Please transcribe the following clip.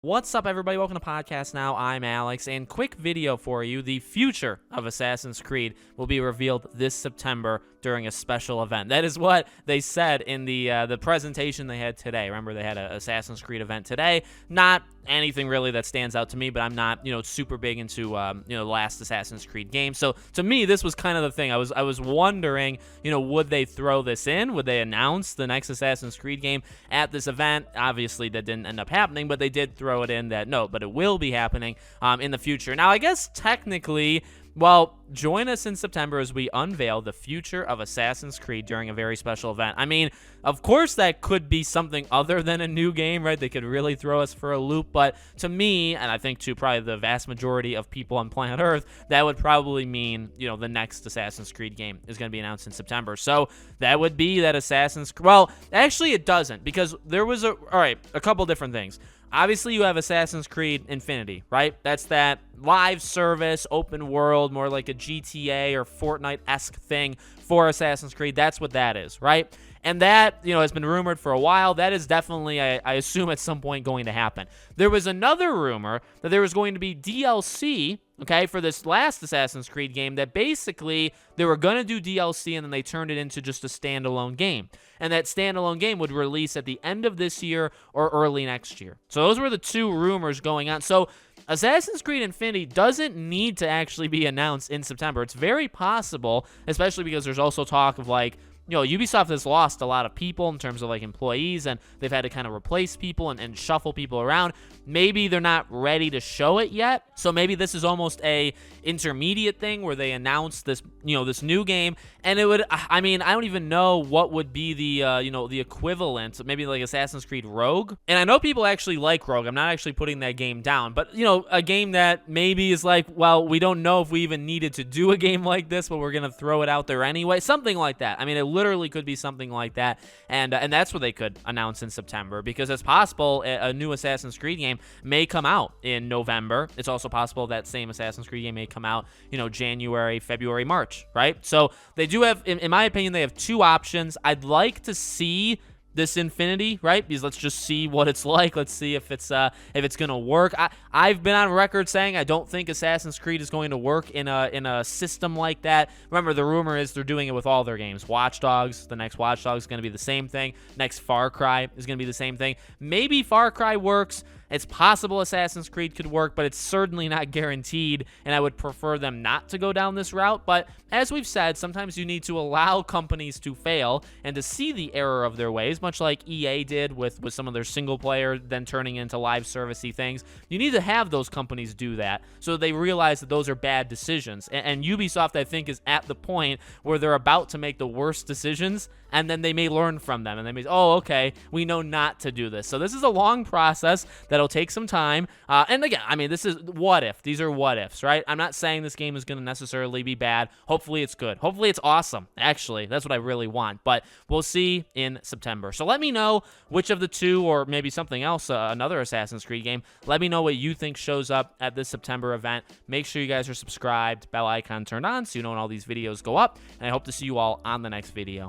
What's up, everybody? Welcome to Podcast Now. I'm Alex, and quick video for you. The future of Assassin's Creed will be revealed this September during a special event. That is what they said in the presentation they had today. Remember, they had an Assassin's Creed event today. Not anything really that stands out to me, but I'm not, super big into, the last Assassin's Creed game. So to me, this was kind of the thing. I was wondering, would they throw this in? Would they announce the next Assassin's Creed game at this event? Obviously, that didn't end up happening, but they did throw it in that no, but it will be happening in the future. Now, I guess technically, well, join us in September as we unveil the future of Assassin's Creed during a very special event. I mean, of course, that could be something other than a new game, right? They could really throw us for a loop, but to me, and I think to probably the vast majority of people on planet Earth, that would probably mean, the next Assassin's Creed game is going to be announced in September. So that would be that Assassin's Creed. Well, actually, it doesn't, because there was a couple different things. Obviously, you have Assassin's Creed Infinity, right? That's that live service, open world, more like a GTA or Fortnite-esque thing for Assassin's Creed. That's what that is, right? And that, has been rumored for a while. That is definitely, I assume, at some point going to happen. There was another rumor that there was going to be DLC, okay, for this last Assassin's Creed game, that basically they were going to do DLC and then they turned it into just a standalone game. And that standalone game would release at the end of this year or early next year. So those were the two rumors going on. So Assassin's Creed Infinity doesn't need to actually be announced in September. It's very possible, especially because there's also talk of Ubisoft has lost a lot of people in terms of employees, and they've had to kind of replace people and shuffle people around. Maybe they're not ready to show it yet, so maybe this is almost a intermediate thing where they announce this, this new game, and it would, I don't even know what would be the equivalent, maybe like Assassin's Creed Rogue. And I know people actually like Rogue. I'm not actually putting that game down, but a game that maybe is well, we don't know if we even needed to do a game like this, but we're gonna throw it out there anyway, something like that. It literally could be something like that, and that's what they could announce in September, because it's possible a new Assassin's Creed game may come out in November. It's also possible that same Assassin's Creed game may come out, January, February, March, right? So they do have, in my opinion, they have two options. I'd like to see this Infinity, right? Because let's just see what it's like. Let's see if it's gonna work. I've been on record saying I don't think Assassin's Creed is going to work in a system like that. Remember, the rumor is they're doing it with all their games. Watch Dogs, the next Watch Dogs is gonna be the same thing. Next Far Cry is gonna be the same thing. Maybe Far Cry works. It's possible Assassin's Creed could work, but it's certainly not guaranteed, and I would prefer them not to go down this route. But as we've said, sometimes you need to allow companies to fail and to see the error of their ways, much like EA did with some of their single player, then turning into live servicey things. You need to have those companies do that so they realize that those are bad decisions. And Ubisoft, I think, is at the point where they're about to make the worst decisions, and then they may learn from them, and they may say, oh, okay, we know not to do this. So this is a long process that'll take some time. And again, this is what if. These are what ifs, right? I'm not saying this game is going to necessarily be bad. Hopefully it's good. Hopefully it's awesome. Actually, that's what I really want. But we'll see in September. So let me know which of the two, or maybe something else, another Assassin's Creed game. Let me know what you think shows up at this September event. Make sure you guys are subscribed, bell icon turned on, so you know when all these videos go up. And I hope to see you all on the next video.